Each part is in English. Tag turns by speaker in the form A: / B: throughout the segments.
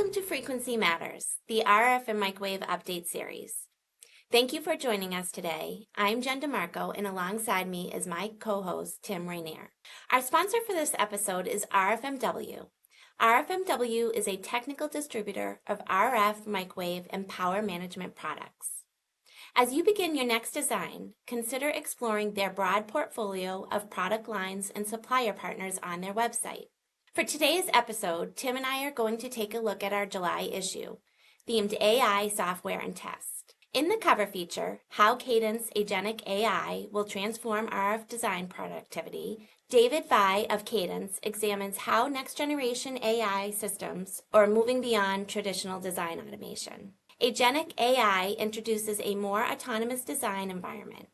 A: Welcome to Frequency Matters, the RF and microwave update series. Thank you for joining us today. I'm Jenn DiMarco, and alongside me is my co-host, Tim Rainear. Our sponsor for this episode is RFMW. RFMW is a technical distributor of RF, microwave, and power management products. As you begin your next design, consider exploring their broad portfolio of product lines and supplier partners on their website. For today's episode, Tim and I are going to take a look at our July issue, themed AI Software and Test. In the cover feature, How Cadence Agentic AI Will Transform RF Design Productivity, David Vai of Cadence examines how next-generation AI systems are moving beyond traditional design automation. Agentic AI introduces a more autonomous design environment,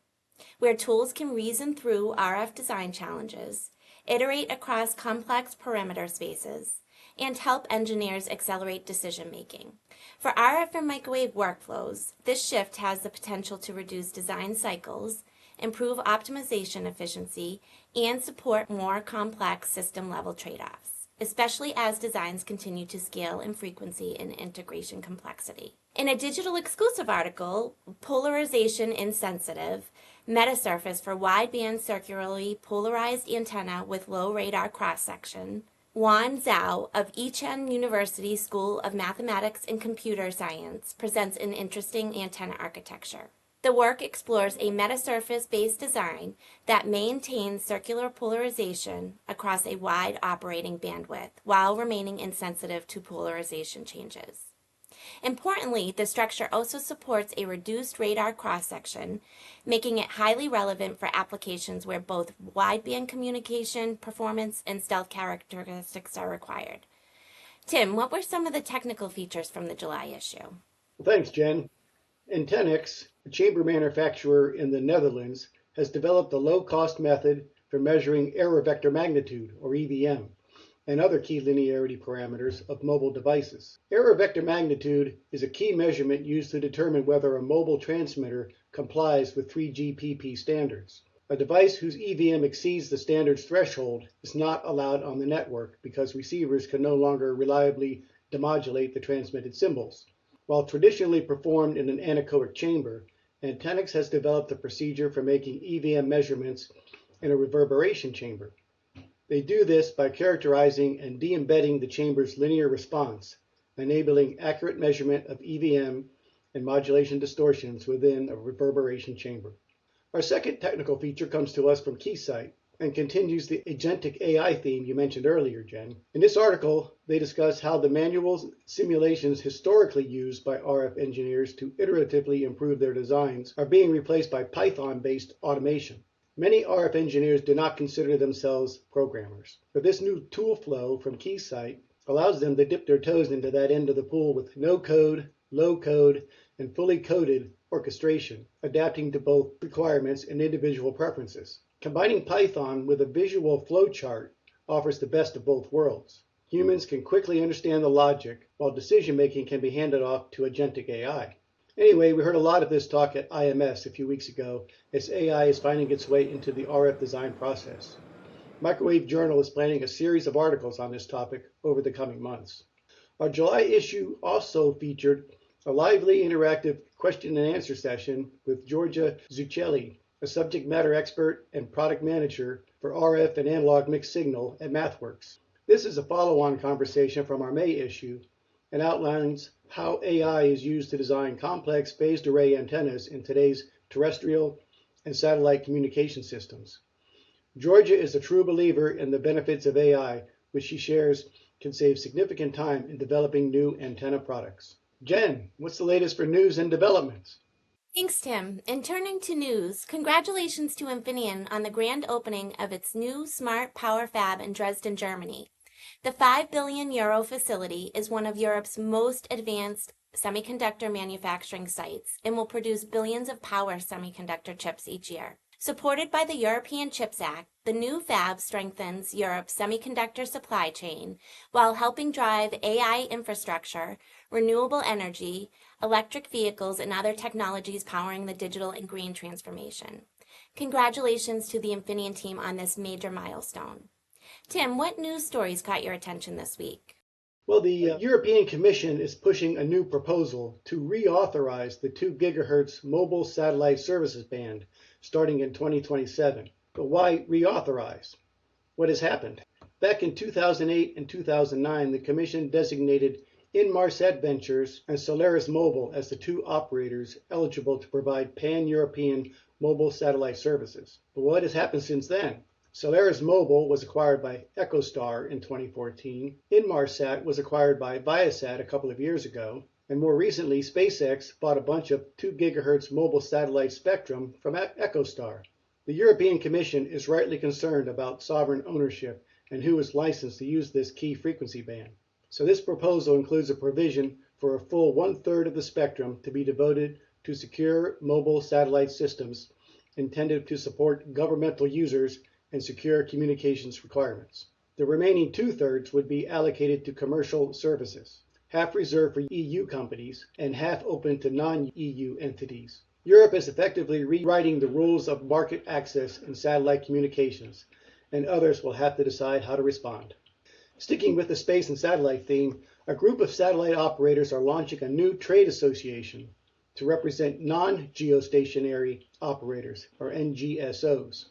A: where tools can reason through RF design challenges, iterate across complex parameter spaces, and help engineers accelerate decision-making. For RF and microwave workflows, this shift has the potential to reduce design cycles, improve optimization efficiency, and support more complex system-level trade-offs, especially as designs continue to scale in frequency and integration complexity. In a digital exclusive article, Polarization Insensitive, Metasurface for Wideband Circularly Polarized Antenna with Low Radar Cross-Section, Wan Zhao of Yicheng University School of Mathematics and Computer Science presents an interesting antenna architecture. The work explores a metasurface-based design that maintains circular polarization across a wide operating bandwidth while remaining insensitive to polarization changes. Importantly, the structure also supports a reduced radar cross-section, making it highly relevant for applications where both wideband communication, performance, and stealth characteristics are required. Tim, what were some of the technical features from the July issue?
B: Thanks, Jen. Antennex, a chamber manufacturer in the Netherlands, has developed a low-cost method for measuring error vector magnitude, or EVM, and other key linearity parameters of mobile devices. Error vector magnitude is a key measurement used to determine whether a mobile transmitter complies with 3GPP standards. A device whose EVM exceeds the standards threshold is not allowed on the network because receivers can no longer reliably demodulate the transmitted symbols. While traditionally performed in an anechoic chamber, Antennex has developed a procedure for making EVM measurements in a reverberation chamber. They do this by characterizing and de-embedding the chamber's linear response, enabling accurate measurement of EVM and modulation distortions within a reverberation chamber. Our second technical feature comes to us from Keysight and continues the agentic AI theme you mentioned earlier, Jen. In this article, they discuss how the manual simulations historically used by RF engineers to iteratively improve their designs are being replaced by Python-based automation. Many RF engineers do not consider themselves programmers, but this new tool flow from Keysight allows them to dip their toes into that end of the pool with no code, low code, and fully coded orchestration, adapting to both requirements and individual preferences. Combining Python with a visual flowchart offers the best of both worlds. Humans can quickly understand the logic, while decision-making can be handed off to agentic AI. Anyway, we heard a lot of this talk at IMS a few weeks ago as AI is finding its way into the RF design process. Microwave Journal is planning a series of articles on this topic over the coming months. Our July issue also featured a lively interactive question and answer session with Georgia Zucchelli, a subject matter expert and product manager for RF and analog mixed signal at MathWorks. This is a follow-on conversation from our May issue and outlines how AI is used to design complex phased array antennas in today's terrestrial and satellite communication systems. Georgia is a true believer in the benefits of AI, which she shares can save significant time in developing new antenna products. Jen, what's the latest for news and developments?
A: Thanks, Tim. And turning to news, congratulations to Infineon on the grand opening of its new smart power fab in Dresden, Germany. The €5 billion facility is one of Europe's most advanced semiconductor manufacturing sites and will produce billions of power semiconductor chips each year. Supported by the European Chips Act, the new fab strengthens Europe's semiconductor supply chain while helping drive AI infrastructure, renewable energy, electric vehicles, and other technologies powering the digital and green transformation. Congratulations to the Infineon team on this major milestone. Tim, what news stories caught your attention this week?
B: Well, the European Commission is pushing a new proposal to reauthorize the 2 gigahertz mobile satellite services band starting in 2027. But why reauthorize? What has happened? Back in 2008 and 2009, the Commission designated Inmarsat Ventures and Solaris Mobile as the 2 operators eligible to provide pan-European mobile satellite services. But what has happened since then? Solaris Mobile was acquired by EchoStar in 2014. Inmarsat was acquired by Viasat a couple of years ago. And more recently, SpaceX bought a bunch of 2 gigahertz mobile satellite spectrum from EchoStar. The European Commission is rightly concerned about sovereign ownership and who is licensed to use this key frequency band. So this proposal includes a provision for a full 1/3 of the spectrum to be devoted to secure mobile satellite systems intended to support governmental users and secure communications requirements. The remaining 2/3 would be allocated to commercial services, half reserved for EU companies and half open to non-EU entities. Europe is effectively rewriting the rules of market access in satellite communications, and others will have to decide how to respond. Sticking with the space and satellite theme, a group of satellite operators are launching a new trade association to represent non-geostationary operators, or NGSOs.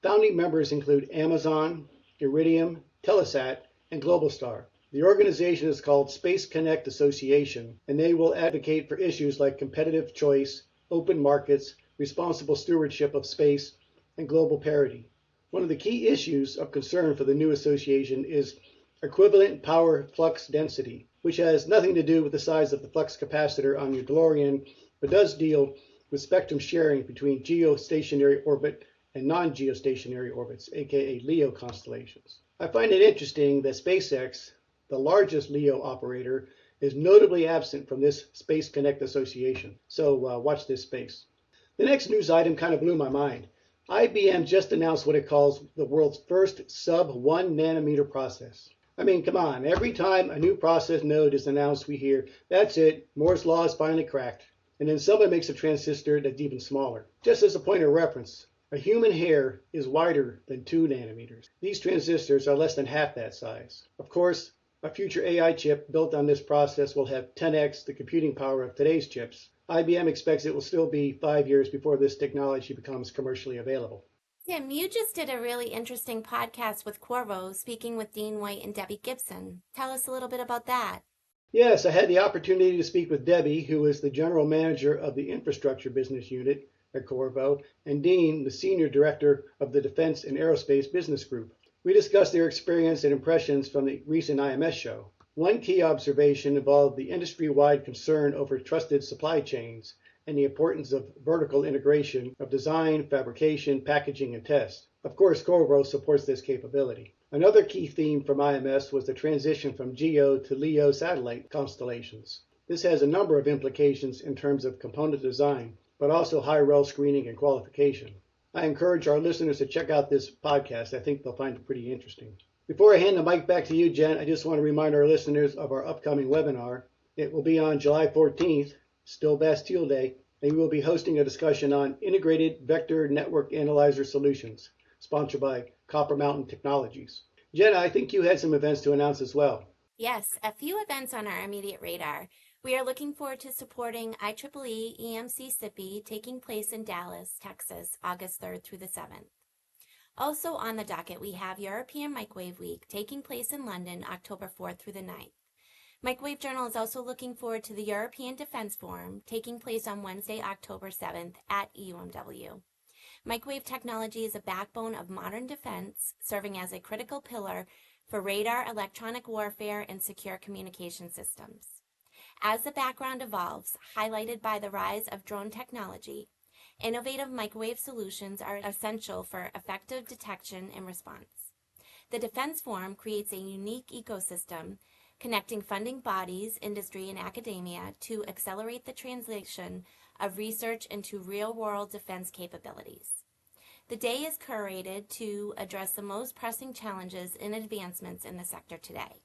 B: Founding members include Amazon, Iridium, Telesat, and Globalstar. The organization is called Space Connect Association, and they will advocate for issues like competitive choice, open markets, responsible stewardship of space, and global parity. One of the key issues of concern for the new association is equivalent power flux density, which has nothing to do with the size of the flux capacitor on your DeLorean, but does deal with spectrum sharing between geostationary orbit and non-geostationary orbits, aka LEO constellations. I find it interesting that SpaceX, the largest LEO operator, is notably absent from this Space Connect Association. So watch this space. The next news item kind of blew my mind. IBM just announced what it calls the world's first sub-1 nanometer process. I mean, come on, every time a new process node is announced, we hear, that's it, Moore's Law is finally cracked. And then someone makes a transistor that's even smaller. Just as a point of reference, a human hair is wider than 2 nanometers. These transistors are less than half that size. Of course, a future AI chip built on this process will have 10x the computing power of today's chips. IBM expects it will still be 5 years before this technology becomes commercially available.
A: Tim, you just did a really interesting podcast with Qorvo, speaking with Dean White and Debbie Gibson. Tell us a little bit about that.
B: Yes, I had the opportunity to speak with Debbie, who is the general manager of the infrastructure business unit at Qorvo, and Dean, the senior director of the Defense and Aerospace Business Group. We discussed their experience and impressions from the recent IMS show. One key observation involved the industry-wide concern over trusted supply chains and the importance of vertical integration of design, fabrication, packaging, and test. Of course, Qorvo supports this capability. Another key theme from IMS was the transition from GEO to LEO satellite constellations. This has a number of implications in terms of component design, but also high-rel screening and qualification. I encourage our listeners to check out this podcast. I think they'll find it pretty interesting. Before I hand the mic back to you, Jen, I just want to remind our listeners of our upcoming webinar. It will be on July 14th, still Bastille Day, and we will be hosting a discussion on integrated vector network analyzer solutions, sponsored by Copper Mountain Technologies. Jen, I think you had some events to announce as well.
A: Yes, a few events on our immediate radar. We are looking forward to supporting IEEE EMC SIPI taking place in Dallas, Texas, August 3rd through the 7th. Also on the docket, we have European Microwave Week taking place in London, October 4th through the 9th. Microwave Journal is also looking forward to the European Defense Forum taking place on Wednesday, October 7th at EUMW. Microwave technology is a backbone of modern defense, serving as a critical pillar for radar, electronic warfare, and secure communication systems. As the background evolves, highlighted by the rise of drone technology, innovative microwave solutions are essential for effective detection and response. The Defense Forum creates a unique ecosystem connecting funding bodies, industry, and academia to accelerate the translation of research into real-world defense capabilities. The day is curated to address the most pressing challenges and advancements in the sector today.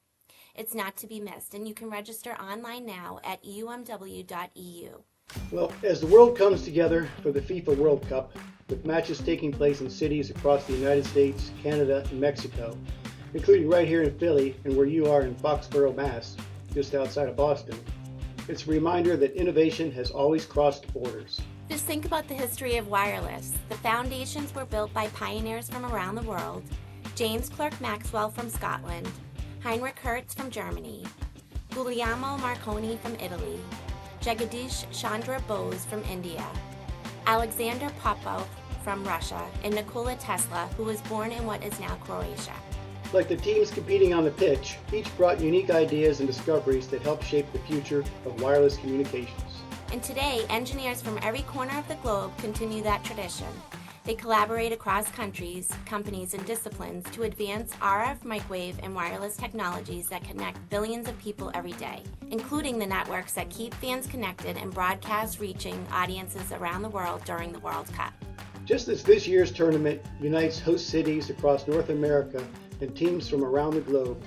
A: It's not to be missed, and you can register online now at eumw.eu.
B: Well, as the world comes together for the FIFA World Cup, with matches taking place in cities across the United States, Canada, and Mexico, including right here in Philly and where you are in Foxborough, Mass., just outside of Boston. It's a reminder that innovation has always crossed borders.
A: Just think about the history of wireless. The foundations were built by pioneers from around the world: James Clerk Maxwell from Scotland, Heinrich Hertz from Germany, Guglielmo Marconi from Italy, Jagadish Chandra Bose from India, Alexander Popov from Russia, and Nikola Tesla, who was born in what is now Croatia.
B: Like the teams competing on the pitch, each brought unique ideas and discoveries that helped shape the future of wireless communications.
A: And today, engineers from every corner of the globe continue that tradition. They collaborate across countries, companies, and disciplines to advance RF, microwave, and wireless technologies that connect billions of people every day, including the networks that keep fans connected and broadcast reaching audiences around the world during the World Cup.
B: Just as this year's tournament unites host cities across North America and teams from around the globe,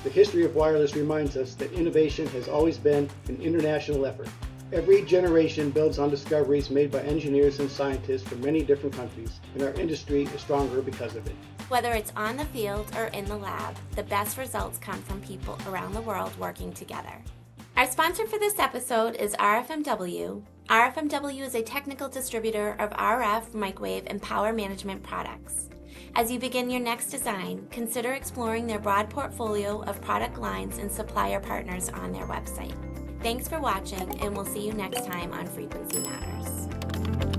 B: the history of wireless reminds us that innovation has always been an international effort. Every generation builds on discoveries made by engineers and scientists from many different countries, and our industry is stronger because of it.
A: Whether it's on the field or in the lab, the best results come from people around the world working together. Our sponsor for this episode is RFMW. RFMW is a technical distributor of RF, microwave, and power management products. As you begin your next design, consider exploring their broad portfolio of product lines and supplier partners on their website. Thanks for watching, and we'll see you next time on Frequency Matters.